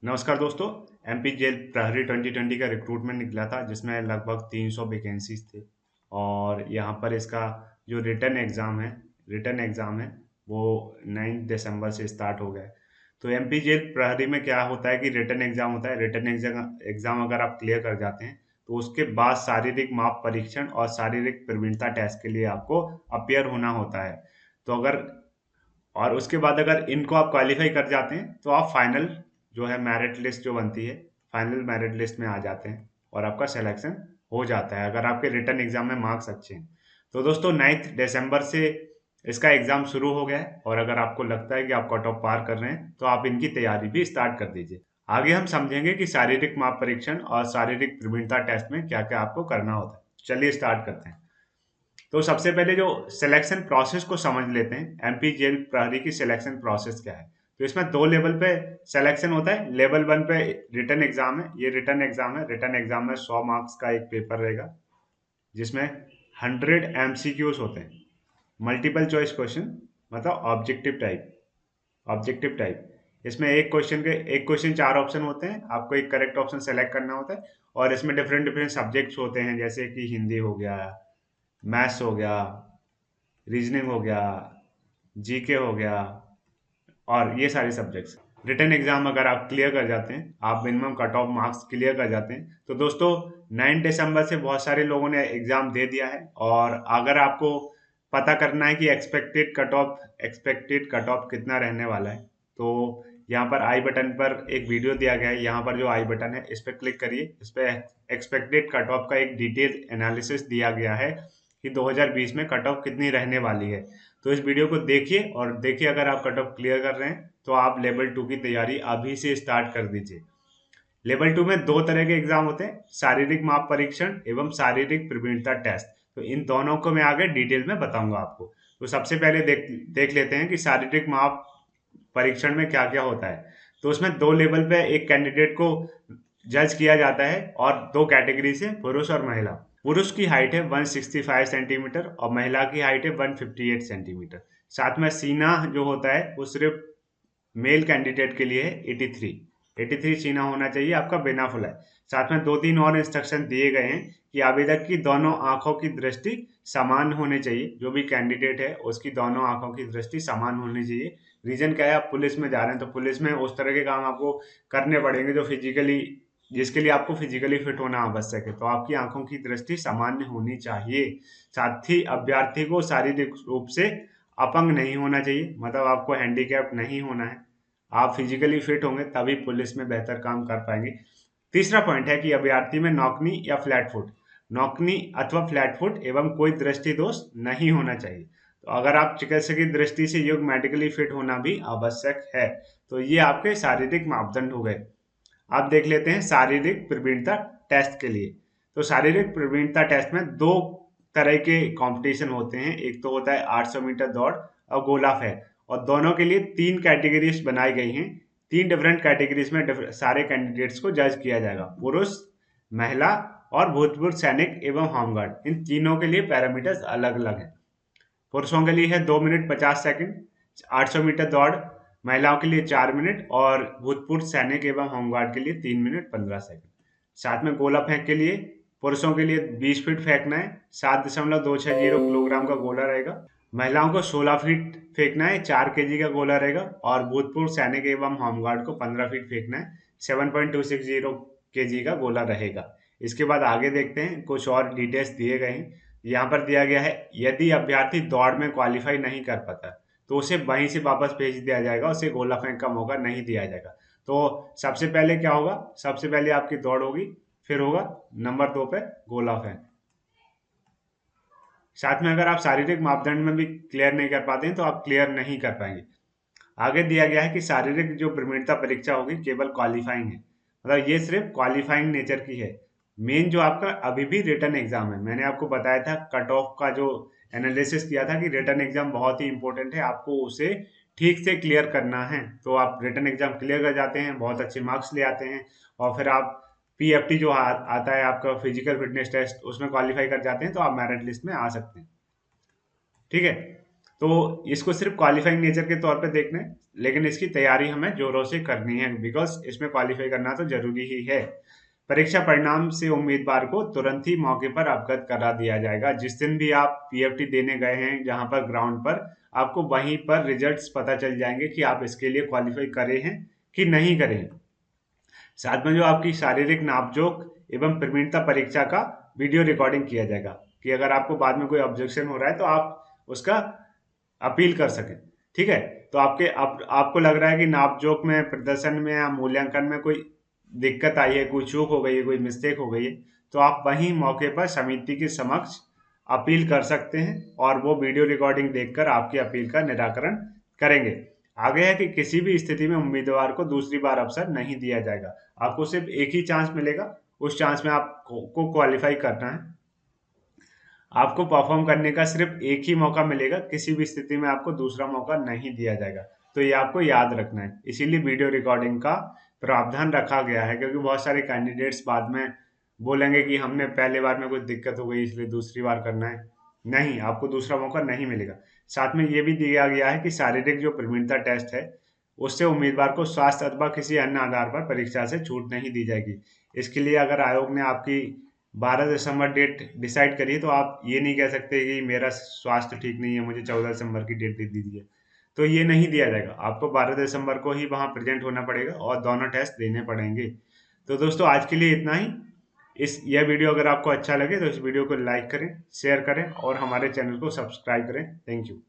नमस्कार दोस्तों। MP jail प्रहरी 2020 का रिक्रूटमेंट निकला था जिसमें लगभग 300 वैकेंसीज थे। और यहाँ पर इसका जो रिटर्न एग्ज़ाम है वो 9 दिसंबर से स्टार्ट हो गया है। तो एमपी जेल प्रहरी में क्या होता है कि रिटर्न एग्ज़ाम होता है। रिटर्न एग्ज़ाम अगर आप क्लियर कर जाते हैं तो उसके बाद शारीरिक माप परीक्षण और शारीरिक प्रवीणता टेस्ट के लिए आपको अपीयर होना होता है। तो अगर और उसके बाद अगर इनको आप क्वालिफाई कर जाते हैं तो आप फाइनल जो है मेरिट लिस्ट जो बनती है, फाइनल मेरिट लिस्ट में आ जाते हैं और आपका सिलेक्शन हो जाता है अगर आपके रिटन एग्जाम में मार्क्स अच्छे हैं। तो दोस्तों 9 दिसंबर से इसका एग्जाम शुरू हो गया है और अगर आपको लगता है कि आप कट ऑफ पार कर रहे हैं तो आप इनकी तैयारी भी स्टार्ट कर दीजिए। आगे हम समझेंगे कि शारीरिक माप परीक्षण और शारीरिक प्रवीणता टेस्ट में क्या क्या आपको करना होता है। चलिए स्टार्ट करते हैं। तो सबसे पहले जो सिलेक्शन प्रोसेस को समझ लेते हैं, एमपी जेल प्रहरी की सिलेक्शन प्रोसेस क्या है। तो इसमें दो लेवल पे सिलेक्शन होता है। लेवल वन पे रिटन एग्जाम है, ये रिटन एग्जाम है। रिटन एग्जाम में 100 मार्क्स का एक पेपर रहेगा जिसमें 100 एमसीक्यूज होते हैं, मल्टीपल चॉइस क्वेश्चन, मतलब ऑब्जेक्टिव टाइप। इसमें एक क्वेश्चन चार ऑप्शन होते हैं, आपको एक करेक्ट ऑप्शन सेलेक्ट करना होता है। और इसमें डिफरेंट डिफरेंट सब्जेक्ट्स होते हैं जैसे कि हिंदी हो गया, मैथ्स हो गया, रीजनिंग हो गया, जीके हो गया और ये सारे सब्जेक्ट्स। रिटन एग्जाम अगर आप क्लियर कर जाते हैं, आप minimum cut off marks clear कर जाते हैं, तो दोस्तों 9 दिसंबर से बहुत सारे लोगों ने एग्जाम दे दिया है। और अगर आपको पता करना है कि एक्सपेक्टेड कट ऑफ कितना रहने वाला है, तो यहाँ पर आई बटन पर एक वीडियो दिया गया है। यहाँ पर जो आई बटन है इस पर क्लिक करिए। इस पर एक्सपेक्टेड कट ऑफ का एक डिटेल एनालिसिस दिया गया है कि 2020 में कट ऑफ कितनी रहने वाली है। तो इस वीडियो को देखिए और देखिए अगर आप कट ऑफ क्लियर कर रहे हैं तो आप लेवल 2 की तैयारी अभी से स्टार्ट कर दीजिए। लेवल 2 में दो तरह के एग्जाम होते हैं, शारीरिक माप परीक्षण एवं शारीरिक प्रवीणता टेस्ट। तो इन दोनों को मैं आगे डिटेल में बताऊंगा आपको। तो सबसे पहले देख देख लेते हैं कि शारीरिक माप परीक्षण में क्या क्या होता है। तो उसमें दो लेवल पे एक कैंडिडेट को जज किया जाता है और दो कैटेगरी से, पुरुष और महिला। पुरुष की हाइट है 165 सेंटीमीटर और महिला की हाइट है 158 सेंटीमीटर। साथ में सीना जो होता है वो सिर्फ मेल कैंडिडेट के लिए है 83 सीना होना चाहिए आपका बिना फुलाए। साथ में दो तीन और इंस्ट्रक्शन दिए गए हैं कि आवेदक की दोनों आंखों की दृष्टि समान होनी चाहिए। जो भी कैंडिडेट है उसकी दोनों आंखों की दृष्टि समान होनी चाहिए। रीजन क्या है, आप पुलिस में जा रहे हैं तो पुलिस में उस तरह के काम आपको करने पड़ेंगे जो फिजिकली जिसके लिए आपको फिजिकली फिट होना आवश्यक है। तो आपकी आंखों की दृष्टि सामान्य होनी चाहिए। साथ ही अभ्यर्थी को शारीरिक रूप से अपंग नहीं होना चाहिए, मतलब आपको हैंडीकैप नहीं होना है। आप फिजिकली फिट होंगे तभी पुलिस में बेहतर काम कर पाएंगे। तीसरा पॉइंट है कि अभ्यर्थी में नौकनी अथवा फ्लैट फुट एवं कोई दृष्टि दोष नहीं होना चाहिए। तो अगर आप चिकित्सकीय दृष्टि से योग्य, मेडिकली फिट होना भी आवश्यक है। तो ये आपके शारीरिक मापदंड हो गए। अब देख लेते हैं शारीरिक प्रवीणता टेस्ट के लिए। तो शारीरिक प्रवीणता टेस्ट में दो तरह के कंपटीशन होते हैं। एक तो होता है 800 मीटर दौड़ और गोला फेंक, और दोनों के लिए तीन कैटेगरीज बनाई गई हैं। तीन डिफरेंट कैटेगरीज में सारे कैंडिडेट्स को जज किया जाएगा, पुरुष, महिला और भूतपूर्व सैनिक एवं होमगार्ड। इन तीनों के लिए पैरामीटर्स अलग अलग हैं। पुरुषों के लिए है 2 मिनट 50 सेकंड 800 मीटर दौड़, महिलाओं के लिए 4 मिनट और भूतपूर्व सैनिक एवं होमगार्ड के लिए 3 मिनट 15 सेकंड। साथ में गोला फेंक के लिए पुरुषों के लिए 20 फीट फेंकना है, 7.260 किलोग्राम का गोला रहेगा। महिलाओं को 16 फीट फेंकना है, 4 केजी का गोला रहेगा। और भूतपूर्व सैनिक एवं होमगार्ड को 15 फीट फेंकना है, 7.260 केजी का गोला रहेगा। इसके बाद आगे देखते हैं, कुछ और डिटेल्स दिए गए हैं। यहाँ पर दिया गया है, यदि अभ्यर्थी दौड़ में क्वालिफाई नहीं कर पाता तो उसे वहीं से वापस भेज दिया जाएगा, उसे गोला फेंक का मौका नहीं दिया जाएगा। तो सबसे पहले क्या होगा, सबसे पहले आपकी दौड़ होगी, फिर होगा नंबर 2 पे गोला फेंक। साथ में अगर आप शारीरिक मापदंड में भी क्लियर नहीं कर पाते हैं तो आप क्लियर नहीं कर पाएंगे। आगे दिया गया है कि शारीरिक जो प्रवीणता परीक्षा होगी केवल क्वालिफाइंग है, मतलब ये सिर्फ क्वालिफाइंग नेचर की है। मेन जो आपका अभी भी रिटर्न एग्जाम है, मैंने आपको बताया था कट ऑफ का जो एनालिसिस किया था कि रिटर्न एग्जाम बहुत ही इंपॉर्टेंट है, आपको उसे ठीक से क्लियर करना है। तो आप रिटर्न एग्जाम क्लियर कर जाते हैं, बहुत अच्छे मार्क्स ले आते हैं और फिर आप पीएफटी जो आता है आपका फिजिकल फिटनेस टेस्ट, उसमें क्वालिफाई कर जाते हैं तो आप मेरिट लिस्ट में आ सकते हैं। ठीक है। तो इसको सिर्फ क्वालिफाइंग नेचर के तौर पे देखना है, लेकिन इसकी तैयारी हमें जोरों से करनी है, बिकॉज इसमें क्वालिफाई करना तो जरूरी ही है। परीक्षा परिणाम से उम्मीदवार को तुरंत ही मौके पर अवगत करा दिया जाएगा। जिस दिन भी आप पीएफटी देने गए हैं जहां पर ग्राउंड पर, आपको वहीं पर रिजल्ट्स पता चल जाएंगे कि आप इसके लिए क्वालिफाई करे हैं कि नहीं करे हैं। साथ में जो आपकी शारीरिक नापजोक एवं प्रवीणता परीक्षा का वीडियो रिकॉर्डिंग किया जाएगा, कि अगर आपको बाद में कोई ऑब्जेक्शन हो रहा है तो आप उसका अपील कर सकें। ठीक है। तो आपको लग रहा है कि नापजोक में, प्रदर्शन में या मूल्यांकन में कोई दिक्कत आई है, कोई चूक हो गई है, कोई मिस्टेक हो गई है, तो आप वहीं मौके पर समिति के समक्ष अपील कर सकते हैं और वो वीडियो रिकॉर्डिंग देखकर आपकी अपील का निराकरण करेंगे। आगे है कि किसी भी स्थिति में उम्मीदवार को दूसरी बार अवसर नहीं दिया जाएगा। आपको सिर्फ एक ही चांस मिलेगा, उस चांस में आपको क्वालिफाई करना है। आपको परफॉर्म करने का सिर्फ एक ही मौका मिलेगा, किसी भी स्थिति में आपको दूसरा मौका नहीं दिया जाएगा। तो ये आपको याद रखना है, इसीलिए वीडियो रिकॉर्डिंग का प्रावधान रखा गया है, क्योंकि बहुत सारे कैंडिडेट्स बाद में बोलेंगे कि हमने पहले बार में कुछ दिक्कत हो गई इसलिए दूसरी बार करना है। नहीं, आपको दूसरा मौका नहीं मिलेगा। साथ में ये भी दिया गया है कि शारीरिक जो प्रवीणता टेस्ट है, उससे उम्मीदवार को स्वास्थ्य अथवा किसी अन्य आधार पर परीक्षा से छूट नहीं दी जाएगी। इसके लिए अगर आयोग ने आपकी 12 दिसंबर डेट डिसाइड करी है, तो आप ये नहीं कह सकते कि मेरा स्वास्थ्य ठीक नहीं है, मुझे 14 दिसंबर की डेट दे दीजिए। तो ये नहीं दिया जाएगा, आपको 12 दिसंबर को ही वहाँ प्रेजेंट होना पड़ेगा और दोनों टेस्ट देने पड़ेंगे। तो दोस्तों आज के लिए इतना ही। यह वीडियो अगर आपको अच्छा लगे तो इस वीडियो को लाइक करें, शेयर करें और हमारे चैनल को सब्सक्राइब करें। Thank you.